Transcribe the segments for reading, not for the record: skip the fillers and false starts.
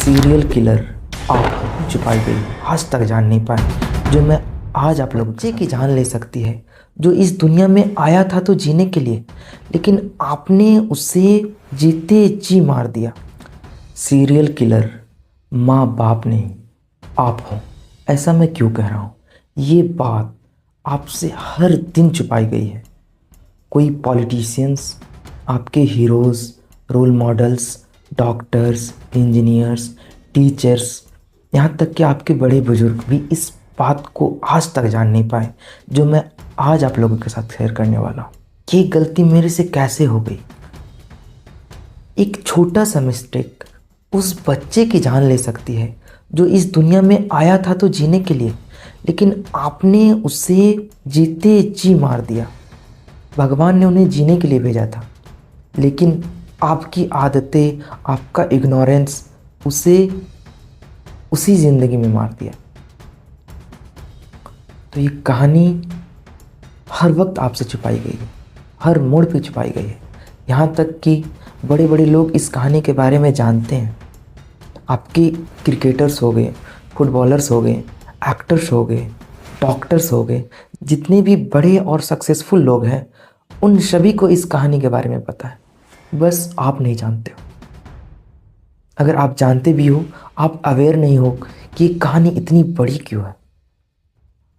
Serial killer आप छुपाई गई आज तक जान नहीं पाए, जो मैं आज आप लोग बच्चे की जान ले सकती है, जो इस दुनिया में आया था तो जीने के लिए, लेकिन आपने उसे जीते जी मार दिया। सीरियल किलर माँ बाप नहीं, आप हो। ऐसा मैं क्यों कह रहा हूँ? ये बात आपसे हर दिन छुपाई गई है। कोई पॉलिटिशियंस, आपके heroes, role models, doctors, engineers, teachers, यहाँ तक कि आपके बड़े बुजुर्ग भी इस बात को आज तक जान नहीं पाए, जो मैं आज आप लोगों के साथ शेयर करने वाला हूँ। ये गलती मेरे से कैसे हो गई? एक छोटा सा मिस्टेक उस बच्चे की जान ले सकती है, जो इस दुनिया में आया था तो जीने के लिए, लेकिन आपने उसे जीते जी मार दिया। भगवान ने उन्हें जीने के लिए भेजा था, लेकिन आपकी आदतें, आपका इग्नोरेंस उसे उसी ज़िंदगी में मार दिया। तो ये कहानी हर वक्त आपसे छुपाई गई है, हर मोड़ पे छुपाई गई है। यहाँ तक कि बड़े बड़े लोग इस कहानी के बारे में जानते हैं। आपके क्रिकेटर्स हो गए, फुटबॉलर्स हो गए, एक्टर्स हो गए, डॉक्टर्स हो गए, जितने भी बड़े और सक्सेसफुल लोग हैं, उन सभी को इस कहानी के बारे में पता है। बस आप नहीं जानते हो। अगर आप जानते भी हो, आप अवेयर नहीं हो कि ये कहानी इतनी बड़ी क्यों है।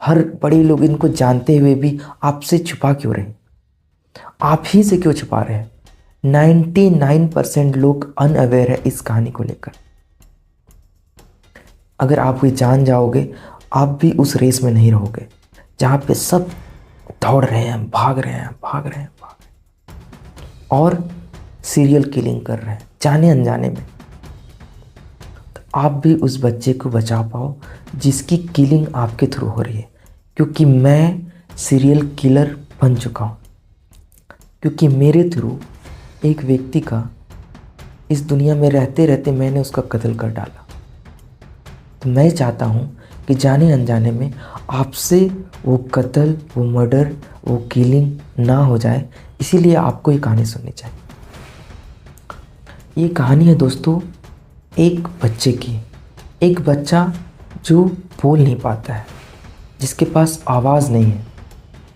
हर बड़े लोग इनको जानते हुए भी आपसे छुपा क्यों रहे? आप ही से क्यों छुपा रहे हैं? 99% लोग अनअवेयर है इस कहानी को लेकर। अगर आप ये जान जाओगे, आप भी उस रेस में नहीं रहोगे जहाँ पे सब दौड़ रहे हैं, भाग रहे हैं, भाग रहे हैं, भाग रहे हैं और सीरियल किलिंग कर रहे हैं जाने अनजाने में। तो आप भी उस बच्चे को बचा पाओ जिसकी किलिंग आपके थ्रू हो रही है, क्योंकि मैं सीरियल किलर बन चुका हूँ। क्योंकि मेरे थ्रू एक व्यक्ति का इस दुनिया में रहते रहते मैंने उसका कत्ल कर डाला। तो मैं चाहता हूँ कि जाने अनजाने में आपसे वो कत्ल, वो मर्डर, वो किलिंग ना हो जाए, इसीलिए आपको ये कहानी सुननी चाहिए। ये कहानी है दोस्तों एक बच्चे की। एक बच्चा जो बोल नहीं पाता है, जिसके पास आवाज़ नहीं है,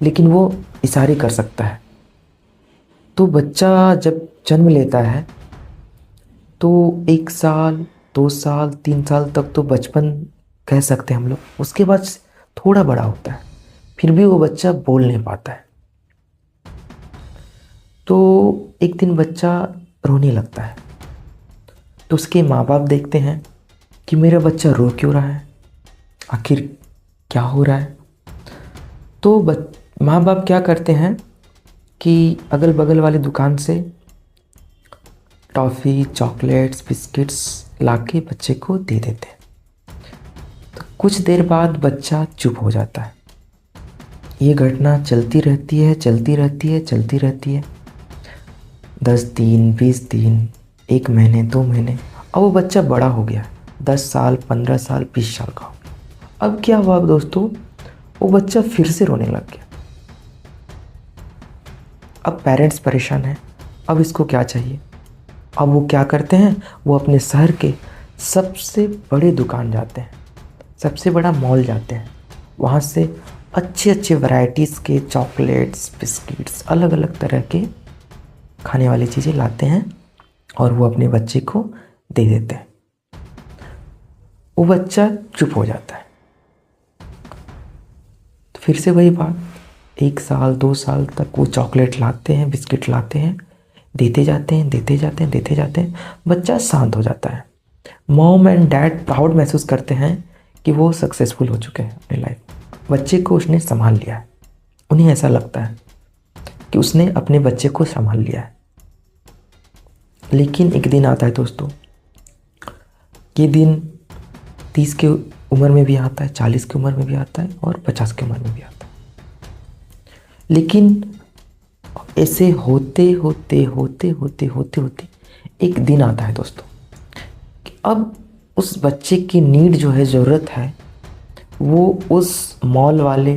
लेकिन वो इशारे कर सकता है। तो बच्चा जब जन्म लेता है तो 1 साल, 2 साल, 3 साल तक तो बचपन कह सकते हैं हम लोग। उसके बाद थोड़ा बड़ा होता है, फिर भी वो बच्चा बोल नहीं पाता है। तो एक दिन बच्चा रोने लगता है, तो उसके माँ बाप देखते हैं कि मेरा बच्चा रो क्यों रहा है, आखिर क्या हो रहा है। तो माँ बाप क्या करते हैं कि अगल बगल वाली दुकान से टॉफ़ी, चॉकलेट्स, बिस्किट्स लाके बच्चे को दे देते हैं। तो कुछ देर बाद बच्चा चुप हो जाता है। ये घटना चलती रहती है, चलती रहती है, चलती रहती है। 10 दिन, 20 दिन, 1 महीने, 2 महीने। अब वो बच्चा बड़ा हो गया, 10 साल, 15 साल, 20 साल का हो गया। अब क्या हुआ दोस्तों, वो बच्चा फिर से रोने लग गया। अब पेरेंट्स परेशान हैं, अब इसको क्या चाहिए। अब वो क्या करते हैं, वो अपने शहर के सबसे बड़े दुकान जाते हैं, सबसे बड़ा मॉल जाते हैं। वहाँ से अच्छे अच्छे वैरायटीज़ के चॉकलेट्स, बिस्किट्स, अलग अलग तरह के खाने वाली चीज़ें लाते हैं और वो अपने बच्चे को दे देते हैं। वो बच्चा चुप हो जाता है। तो फिर से वही बात, 1 साल, 2 साल तक वो चॉकलेट लाते हैं, बिस्किट लाते हैं, देते जाते हैं, देते जाते हैं, देते जाते हैं। बच्चा शांत हो जाता है। मॉम एंड डैड प्राउड महसूस करते हैं कि वो सक्सेसफुल हो चुके हैं अपनी लाइफ। बच्चे को उसने संभाल लिया है। उन्हें ऐसा लगता है कि उसने अपने बच्चे को संभाल लिया है। लेकिन एक दिन आता है दोस्तों, ये दिन 30 की उम्र में भी आता है, 40 की उम्र में भी आता है और 50 की उम्र में भी आता है। लेकिन ऐसे होते होते होते होते होते होते एक दिन आता है दोस्तों कि अब उस बच्चे की नीड जो है, ज़रूरत है, वो उस मॉल वाले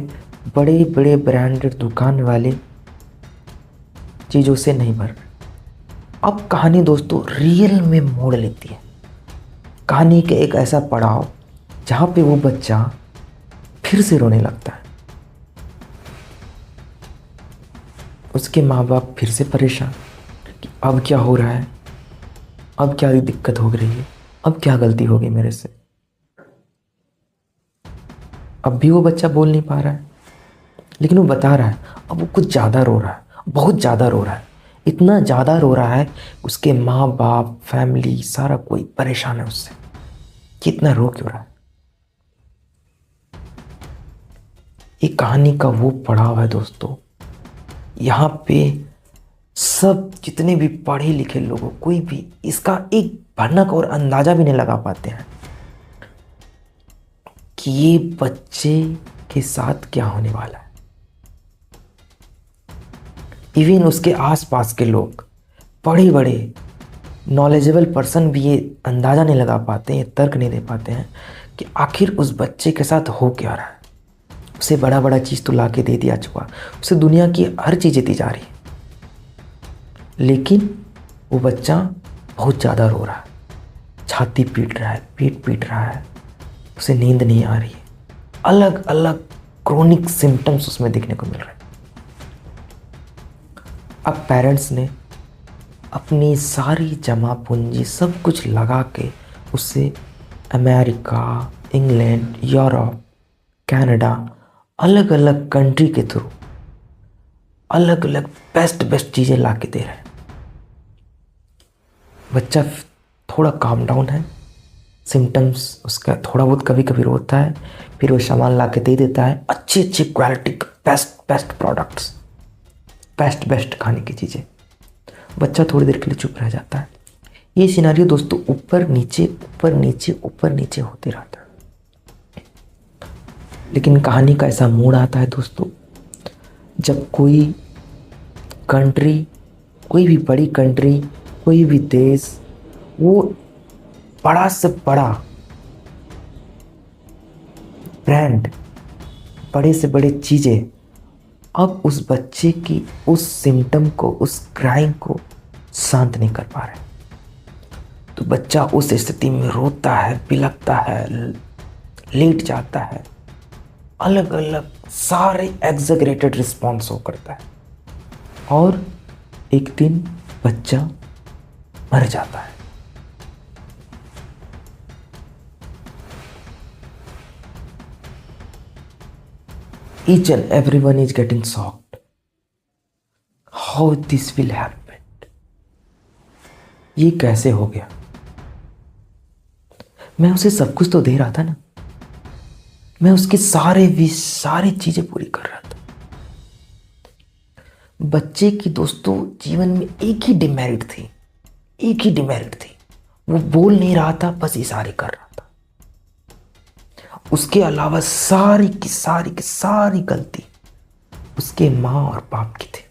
बड़े बड़े ब्रांडेड दुकान वाले चीज़ों से नहीं भर। अब कहानी दोस्तों रियल में मोड़ लेती है। कहानी के एक ऐसा पड़ाव जहाँ पे वो बच्चा फिर से रोने लगता है। उसके माँ बाप फिर से परेशान कि अब क्या हो रहा है, अब क्या दिक्कत हो रही है, अब क्या गलती हो गई मेरे से। अब भी वो बच्चा बोल नहीं पा रहा है, लेकिन वो बता रहा है अब वो कुछ ज़्यादा रो रहा है, बहुत ज़्यादा रो रहा है, इतना ज़्यादा रो रहा है उसके माँ बाप, फैमिली, सारा कोई परेशान है उससे कि इतना रो क्यों रहा है। ये कहानी का वो पड़ाव है दोस्तों, यहाँ पे सब जितने भी पढ़े लिखे लोगों, कोई भी इसका एक भनक और अंदाजा भी नहीं लगा पाते हैं कि ये बच्चे के साथ क्या होने वाला है। इवन उसके आसपास के लोग, बड़े बड़े नॉलेजेबल पर्सन भी ये अंदाज़ा नहीं लगा पाते, ये तर्क नहीं दे पाते हैं कि आखिर उस बच्चे के साथ हो क्या रहा है। उसे बड़ा बड़ा चीज़ तो ला के दे दिया चुका, उसे दुनिया की हर चीज़ें दी जा रही है, लेकिन वो बच्चा बहुत ज़्यादा रो रहा है, छाती पीट रहा है, पेट पीट रहा है, उसे नींद नहीं आ रही है, अलग अलग क्रोनिक सिम्टम्स उसमें देखने को मिल रहे हैं। अब पेरेंट्स ने अपनी सारी जमा पूंजी सब कुछ लगा के उसे अमेरिका, इंग्लैंड, यूरोप, कनाडा, अलग अलग कंट्री के थ्रू अलग अलग बेस्ट चीज़ें ला के दे रहे हैं। बच्चा थोड़ा काम डाउन है, सिम्टम्स उसका थोड़ा बहुत कभी कभी रोता है, फिर वो सामान ला के दे देता है, अच्छी अच्छी क्वालिटी का बेस्ट प्रोडक्ट्स, बेस्ट खाने की चीज़ें। बच्चा थोड़ी देर के लिए चुप रह जाता है। ये सिनारियो दोस्तों ऊपर नीचे ऊपर नीचे ऊपर नीचे होते रहता है। लेकिन कहानी का ऐसा मोड़ आता है दोस्तों, जब कोई कंट्री, कोई भी बड़ी कंट्री, कोई भी देश, वो बड़ा से बड़ा ब्रांड, बड़े से बड़े चीज़ें अब उस बच्चे की उस सिम्टम को, उस क्राइम को शांत नहीं कर पा रहे। तो बच्चा उस स्थिति में रोता है, बिलखता है, लेट जाता है, अलग अलग सारे एग्जैगरेटेड रिस्पॉन्स हो करता है, और एक दिन बच्चा मर जाता है। Each and everyone is getting shocked. How this will happen? ये कैसे हो गया? मैं उसे सब कुछ तो दे रहा था ना, मैं उसकी सारी चीजें पूरी कर रहा था। बच्चे की दोस्तों जीवन में एक ही डिमेरिट थी, वो बोल नहीं रहा था, बस इशारे कर रहा था। उसके अलावा सारी की सारी गलती उसके माँ और बाप की थी।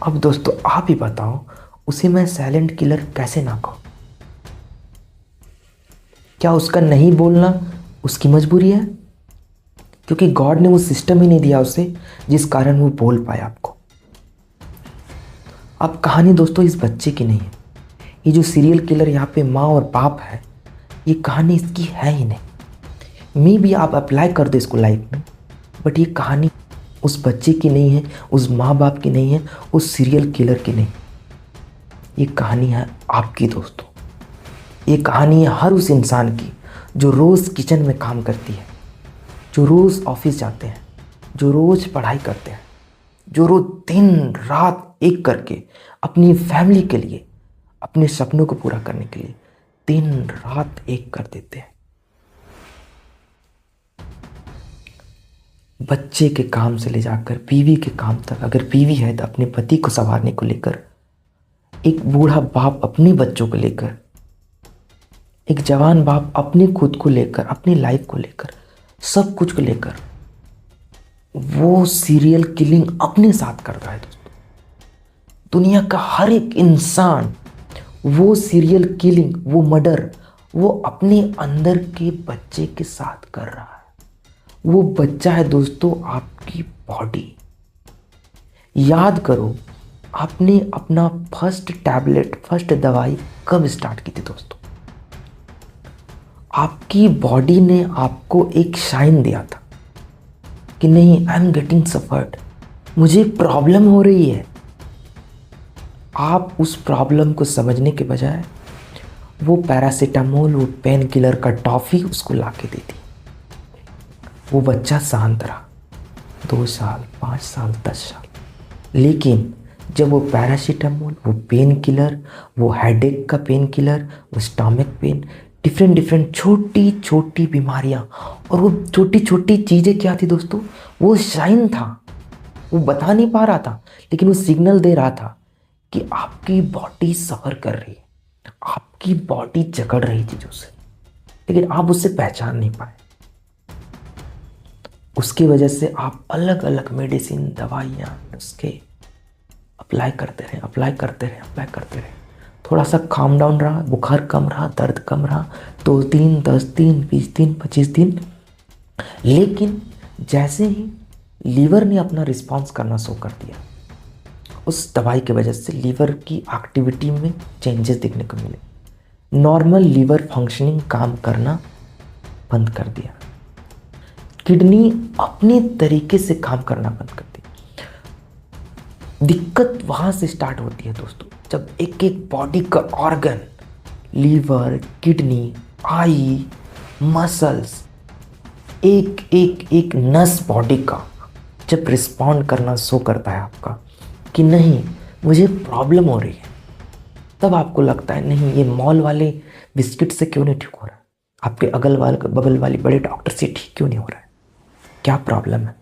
अब दोस्तों आप ही बताओ, उसे मैं साइलेंट किलर कैसे ना कहूं? क्या उसका नहीं बोलना उसकी मजबूरी है? क्योंकि गॉड ने वो सिस्टम ही नहीं दिया उसे जिस कारण वो बोल पाए आपको। अब कहानी दोस्तों इस बच्चे की नहीं है, ये जो सीरियल किलर यहाँ पे माँ और बाप है, ये कहानी इसकी है ही नहीं। मे भी आप अप्लाई कर दो इसको लाइफ में, बट ये कहानी उस बच्चे की नहीं है, उस माँ बाप की नहीं है, उस सीरियल किलर की नहीं। ये कहानी है आपकी दोस्तों। ये कहानी है हर उस इंसान की जो रोज़ किचन में काम करती है, जो रोज़ ऑफिस जाते हैं, जो रोज़ पढ़ाई करते हैं, जो रोज़ दिन रात एक करके अपनी फैमिली के लिए, अपने सपनों को पूरा करने के लिए दिन रात एक कर देते हैं। बच्चे के काम से ले जाकर बीवी के काम तक, अगर बीवी है तो अपने पति को संवारने को लेकर, एक बूढ़ा बाप अपने बच्चों को लेकर, एक जवान बाप अपने खुद को लेकर, अपनी लाइफ को लेकर, सब कुछ को लेकर वो सीरियल किलिंग अपने साथ कर रहा है दोस्तों। दुनिया का हर एक इंसान वो सीरियल किलिंग, वो मर्डर, वो अपने अंदर के बच्चे के साथ कर रहा है। वो बच्चा है दोस्तों आपकी बॉडी। याद करो, आपने अपना फर्स्ट टैबलेट, फर्स्ट दवाई कब स्टार्ट की थी दोस्तों? आपकी बॉडी ने आपको एक साइन दिया था कि नहीं, आई एम गेटिंग सफर्ड, मुझे प्रॉब्लम हो रही है। आप उस प्रॉब्लम को समझने के बजाय वो पैरासीटामोल, वो पेन किलर का टॉफ़ी उसको ला के दे दी। वो बच्चा शांत रहा 2 साल, 5 साल, 10 साल। लेकिन जब वो पैरासीटामोल, वो पेन किलर, वो हेडेक का पेन किलर, वो स्टमक पेन, डिफरेंट छोटी छोटी बीमारियां, और वो छोटी छोटी चीज़ें क्या थी दोस्तों? वो साइन था। वो बता नहीं पा रहा था, लेकिन वो सिग्नल दे रहा था कि आपकी बॉडी सफ़र कर रही है, आपकी बॉडी जकड़ रही चीज़ों से, लेकिन आप उससे पहचान नहीं पाए। उसकी वजह से आप अलग अलग मेडिसिन, दवाइयाँ, नुस्खे अप्लाई करते रहे। थोड़ा सा काम डाउन रहा, बुखार कम रहा, दर्द कम रहा, 2 दिन, 10 दिन, 20 दिन, 25 दिन। लेकिन जैसे ही लीवर ने अपना रिस्पॉन्स करना शुरू कर दिया, उस दवाई की वजह से लीवर की एक्टिविटी में चेंजेस देखने को मिले। नॉर्मल लीवर फंक्शनिंग काम करना बंद कर दिया। किडनी अपने तरीके से काम करना बंद कर दी। दिक्कत वहाँ से स्टार्ट होती है दोस्तों, जब एक एक बॉडी का ऑर्गन, लीवर, किडनी, आई, मसल्स, एक नस बॉडी का जब रिस्पॉन्ड करना शो करता है आपका कि नहीं, मुझे प्रॉब्लम हो रही है, तब आपको लगता है नहीं, ये मॉल वाले बिस्किट से क्यों नहीं ठीक हो रहा है, आपके बगल वाली बड़े डॉक्टर से ठीक क्यों नहीं हो रहा है, क्या प्रॉब्लम है?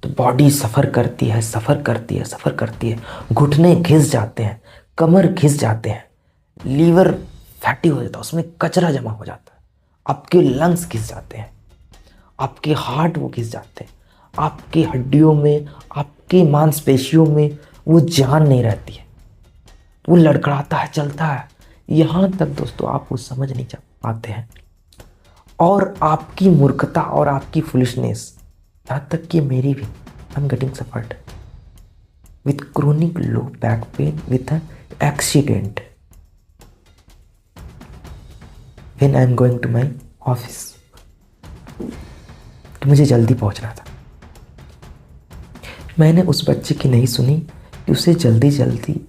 तो बॉडी सफ़र करती है, घुटने घिस जाते हैं, कमर घिस जाते हैं, लीवर फैटी हो जाता है, उसमें कचरा जमा हो जाता है, आपके लंग्स घिस जाते हैं, आपके हार्ट वो घिस जाते हैं, आपकी हड्डियों में, आपकी मांसपेशियों में वो जान नहीं रहती है, वो लड़खड़ाता है, चलता है। यहाँ तक दोस्तों आप वो समझ नहीं पाते हैं, और आपकी मूर्खता और आपकी फुलिशनेस, यहाँ तक कि मेरी भी, I am getting suffered with chronic low back pain with an accident when I am going to my office. तो मुझे जल्दी पहुंचना था। मैंने उस बच्चे की नहीं सुनी कि उसे जल्दी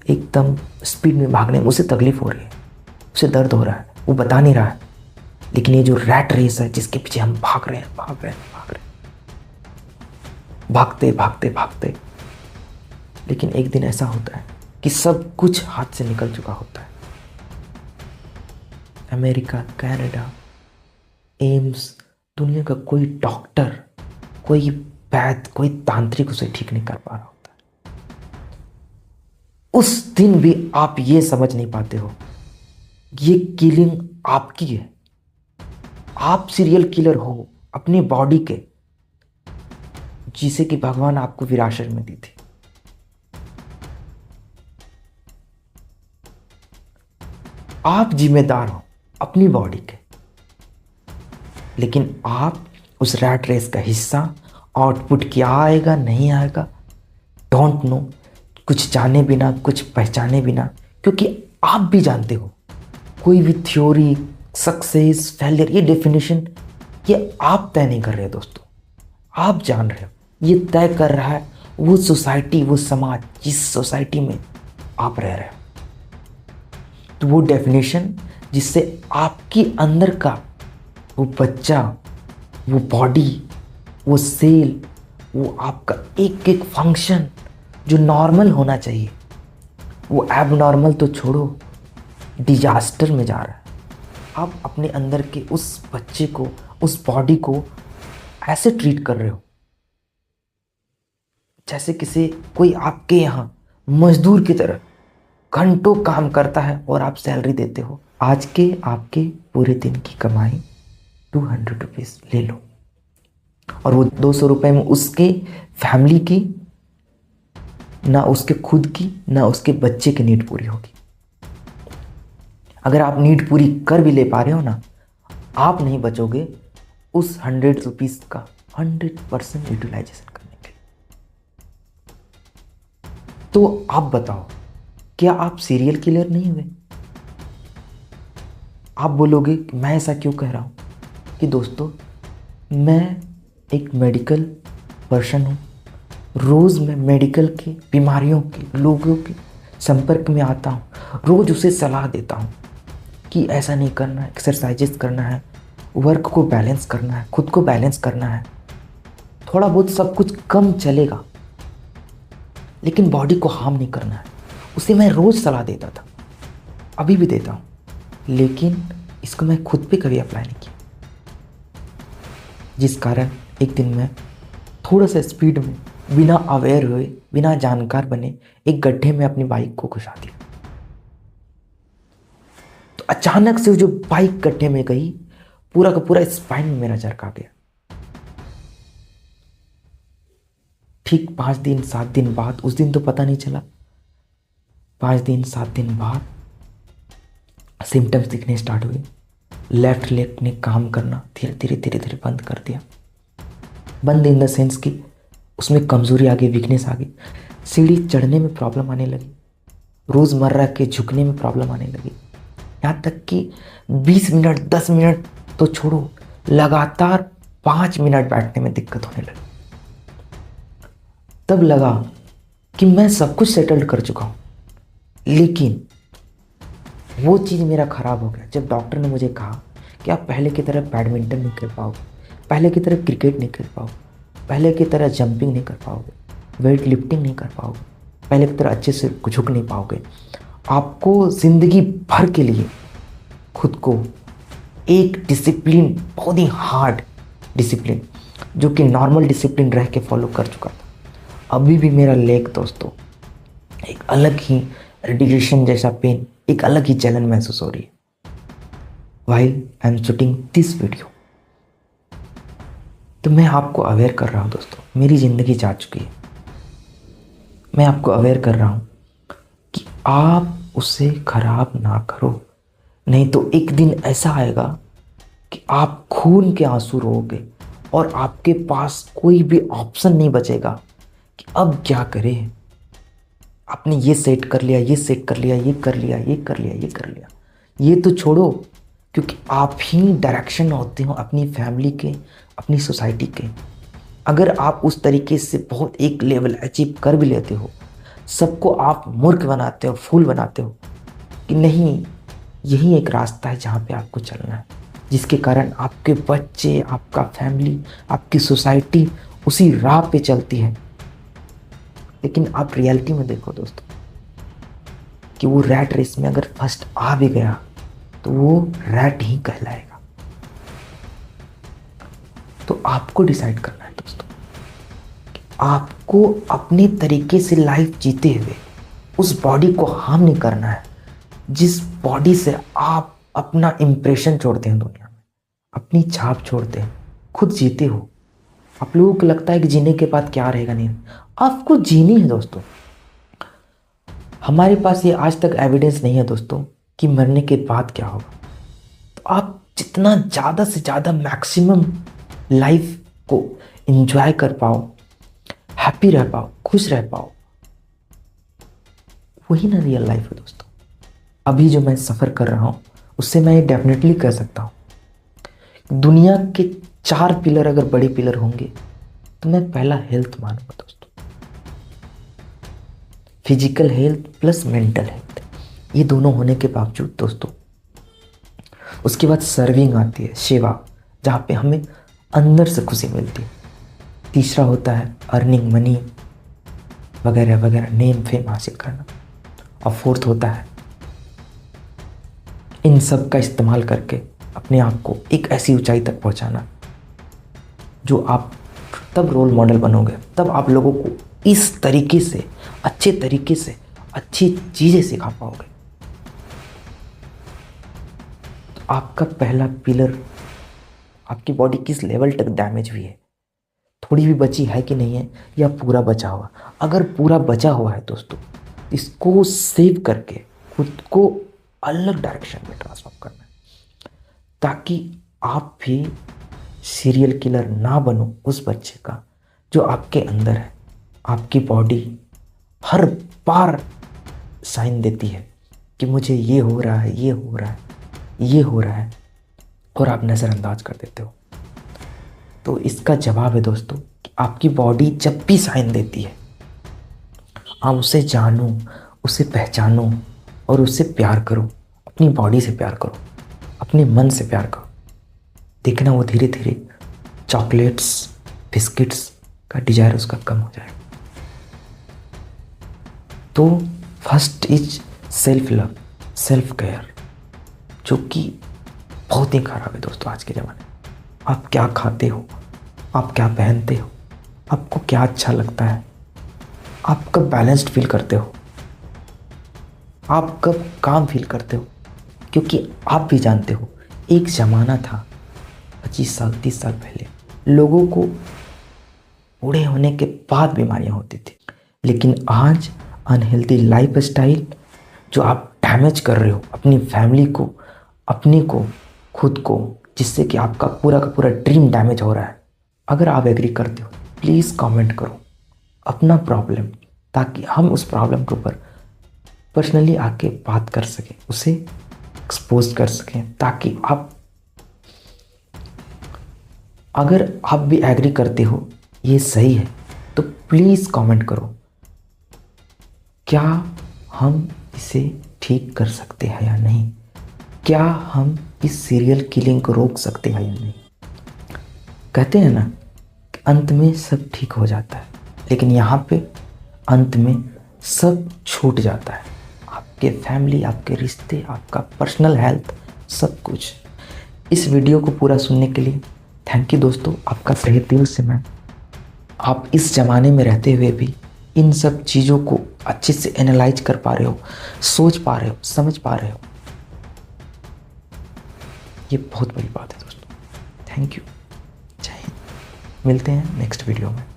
एकदम स्पीड में भागने में उसे तकलीफ हो रही है, उसे दर्द हो रहा है, वो बता नहीं रहा है। लेकिन ये जो रैट रेस है जिसके पीछे हम भाग रहे हैं, भागते, लेकिन एक दिन ऐसा होता है कि सब कुछ हाथ से निकल चुका होता है। अमेरिका, कनाडा, एम्स, दुनिया का कोई डॉक्टर, कोई वैद्य, कोई तांत्रिक उसे ठीक नहीं कर पा रहा होता है। उस दिन भी आप ये समझ नहीं पाते हो, ये किलिंग आपकी है, आप सीरियल किलर हो अपनी बॉडी के, जिसे कि भगवान आपको विरासत में दी थी। आप जिम्मेदार हो अपनी बॉडी के, लेकिन आप उस रैट रेस का हिस्सा, आउटपुट क्या आएगा नहीं आएगा डोंट नो, कुछ जाने बिना, कुछ पहचाने बिना, क्योंकि आप भी जानते हो कोई भी थ्योरी, सक्सेस, फेलियर, ये डेफिनेशन ये आप तय नहीं कर रहे दोस्तों, आप जान रहे हो। ये तय कर रहा है वो सोसाइटी, वो समाज जिस सोसाइटी में आप रह रहे हो। तो वो डेफिनेशन जिससे आपके अंदर का वो बच्चा, वो बॉडी, वो सेल, वो आपका एक एक फंक्शन जो नॉर्मल होना चाहिए, वो एबनॉर्मल तो छोड़ो, डिजास्टर में जा रहा है। आप अपने अंदर के उस बच्चे को, उस बॉडी को ऐसे ट्रीट कर रहे हो जैसे कोई आपके यहाँ मजदूर की तरह घंटों काम करता है और आप सैलरी देते हो। आज के आपके पूरे दिन की कमाई 200 रुपीज़ ले लो, और वो 200 रुपये में उसके फैमिली की, ना उसके खुद की, ना उसके बच्चे की नीड पूरी होगी। अगर आप नीड पूरी कर भी ले पा रहे हो ना, आप नहीं बचोगे उस 100 रुपीज़ का 100% यूटिलाइजेशन करने के लिए। तो आप बताओ, क्या आप सीरियल किलर नहीं हुए? आप बोलोगे कि मैं ऐसा क्यों कह रहा हूँ कि दोस्तों, मैं एक मेडिकल पर्सन हूँ। रोज़ मैं मेडिकल के बीमारियों के लोगों के संपर्क में आता हूँ, रोज़ उसे सलाह देता हूँ कि ऐसा नहीं करना है, एक्सरसाइजेस करना है, वर्क को बैलेंस करना है, खुद को बैलेंस करना है। थोड़ा बहुत सब कुछ कम चलेगा, लेकिन बॉडी को हार्म नहीं करना है। उसे मैं रोज़ सलाह देता था, अभी भी देता हूँ, लेकिन इसको मैं खुद पे कभी अप्लाई नहीं किया। जिस कारण एक दिन मैं थोड़ा सा स्पीड में, बिना अवेयर हुए, बिना जानकार बने, एक गड्ढे में अपनी बाइक को घुसा दिया। तो अचानक से जो बाइक गड्ढे में गई, पूरा का पूरा स्पाइन में मेरा चरका गया। ठीक 5 दिन 7 दिन बाद, उस दिन तो पता नहीं चला, 5 दिन 7 दिन बाद सिम्टम्स दिखने स्टार्ट हुए। लेफ्ट लेग ने काम करना धीरे धीरे धीरे धीरे बंद कर दिया। बंद इन द सेंस कि उसमें कमजोरी आ गई, वीकनेस आ गई। सीढ़ी चढ़ने में प्रॉब्लम आने लगी, रोज़मर्रा के झुकने में प्रॉब्लम आने लगी। यहाँ तक कि 20 मिनट 10 मिनट तो छोड़ो, लगातार 5 मिनट बैठने में दिक्कत होने लगी। तब लगा कि मैं सब कुछ सेटल्ड कर चुका हूँ, लेकिन वो चीज़ मेरा ख़राब हो गया जब डॉक्टर ने मुझे कहा कि आप पहले की तरह बैडमिंटन नहीं खेल पाओगे, पहले की तरह क्रिकेट नहीं खेल पाओगे, पहले की तरह जंपिंग नहीं कर पाओगे, वेट लिफ्टिंग नहीं कर पाओगे, पहले की तरह अच्छे से झुक नहीं पाओगे। आपको ज़िंदगी भर के लिए खुद को एक डिसिप्लिन, बहुत ही हार्ड डिसिप्लिन, जो कि नॉर्मल डिसिप्लिन रह के फॉलो कर चुका था, अभी भी मेरा लेग दोस्तों एक अलग ही रेडिएशन जैसा पेन, एक अलग ही जलन महसूस हो रही है while I am shooting this video. तो मैं आपको अवेयर कर रहा हूँ दोस्तों, मेरी ज़िंदगी जा चुकी है, मैं आपको अवेयर कर रहा हूँ कि आप उसे खराब ना करो, नहीं तो एक दिन ऐसा आएगा कि आप खून के आंसू रोओगे और आपके पास कोई भी ऑप्शन नहीं बचेगा कि अब क्या करें। आपने ये सेट कर लिया, ये सेट कर लिया, ये कर लिया, ये कर लिया, ये कर लिया, ये तो छोड़ो, क्योंकि आप ही डायरेक्शन होते हो अपनी फैमिली के, अपनी सोसाइटी के। अगर आप उस तरीके से बहुत एक लेवल अचीव कर भी लेते हो, सबको आप मूर्ख बनाते हो, फूल बनाते हो कि नहीं, यही एक रास्ता है जहाँ पे आपको चलना है, जिसके कारण आपके बच्चे, आपका फैमिली, आपकी सोसाइटी उसी राह पे चलती है। लेकिन आप रियलिटी में देखो दोस्तों कि वो रैट रेस में अगर फर्स्ट आ भी गया तो वो रैट ही कहलाएगा। तो आपको डिसाइड करना है दोस्तों कि आपको अपने तरीके से लाइफ जीते हुए उस बॉडी को हार्म नहीं करना है, जिस बॉडी से आप अपना इम्प्रेशन छोड़ते हैं दुनिया में, अपनी छाप छोड़ते हैं, खुद जीते हो। आप लोगों को लगता है कि जीने के बाद क्या रहेगा, नहीं, आपको जीनी है दोस्तों। हमारे पास ये आज तक एविडेंस नहीं है दोस्तों कि मरने के बाद क्या होगा। तो आप जितना ज़्यादा से ज़्यादा मैक्सिमम लाइफ को एंजॉय कर पाओ, हैप्पी रह पाओ, खुश रह पाओ, वही ना रियल लाइफ है दोस्तों। अभी जो मैं सफ़र कर रहा हूँ उससे मैं ये डेफिनेटली कह सकता हूँ, दुनिया के 4 पिलर अगर बड़े पिलर होंगे तो मैं पहला हेल्थ मानूंगा दोस्तों। Physical health plus mental health, ये दोनों होने के बावजूद दोस्तों, उसके बाद सर्विंग आती है, सेवा, जहाँ पे हमें अंदर से खुशी मिलती है। तीसरा होता है अर्निंग मनी वगैरह वगैरह, नेम फेम हासिल करना। और फोर्थ होता है इन सब का इस्तेमाल करके अपने आप को एक ऐसी ऊंचाई तक पहुंचाना जो आप तब रोल मॉडल बनोगे, तब आप लोगों को इस तरीके से, अच्छे तरीके से अच्छी चीज़ें सिखा पाओगे। तो आपका पहला पिलर, आपकी बॉडी किस लेवल तक डैमेज हुई है, थोड़ी भी बची है कि नहीं है, या पूरा बचा हुआ। अगर पूरा बचा हुआ है दोस्तों, इसको सेव करके खुद को अलग डायरेक्शन में ट्रांसफॉर्म करना है, ताकि आप भी सीरियल किलर ना बनो उस बच्चे का जो आपके अंदर है। आपकी बॉडी, हर बार साइन देती है कि मुझे ये हो रहा है, ये हो रहा है, ये हो रहा है, और आप नज़रअंदाज कर देते हो। तो इसका जवाब है दोस्तों कि आपकी बॉडी जब भी साइन देती है, आप उसे जानो, उसे पहचानो और उससे प्यार करो। अपनी बॉडी से प्यार करो, अपने मन से प्यार करो। देखना वो धीरे धीरे चॉकलेट्स, बिस्किट्स का डिजायर उसका कम हो जाएगा। तो first is self love, self care, जो कि बहुत ही खराब है दोस्तों आज के ज़माने में। आप क्या खाते हो, आप क्या पहनते हो, आपको क्या अच्छा लगता है, आप कब बैलेंस्ड फील करते हो, आप कब काम फील करते हो। क्योंकि आप भी जानते हो एक ज़माना था 25 साल 30 साल पहले, लोगों को बूढ़े होने के बाद बीमारियां होती थी। लेकिन आज अनहेल्दी लाइफ स्टाइल जो आप डैमेज कर रहे हो अपनी फैमिली को, अपने को, खुद को, जिससे कि आपका पूरा का पूरा ड्रीम डैमेज हो रहा है। अगर आप एग्री करते हो प्लीज़ कमेंट करो अपना प्रॉब्लम, ताकि हम उस प्रॉब्लम के ऊपर पर्सनली आके बात कर सकें, उसे एक्सपोज कर सकें, ताकि आप, अगर आप भी एग्री करते हो ये सही है तो प्लीज़ कमेंट करो, क्या हम इसे ठीक कर सकते हैं या नहीं, क्या हम इस सीरियल किलिंग को रोक सकते हैं या नहीं। कहते हैं ना कि अंत में सब ठीक हो जाता है, लेकिन यहाँ पे अंत में सब छूट जाता है। आपके फैमिली, आपके रिश्ते, आपका पर्सनल हेल्थ, सब कुछ। इस वीडियो को पूरा सुनने के लिए थैंक यू दोस्तों, आपका तहे दिल से मैं। आप इस ज़माने में रहते हुए भी इन सब चीज़ों को अच्छे से एनालाइज कर पा रहे हो, सोच पा रहे हो, समझ पा रहे हो, ये बहुत बड़ी बात है दोस्तों। थैंक यू, जय हिंद। मिलते हैं नेक्स्ट वीडियो में।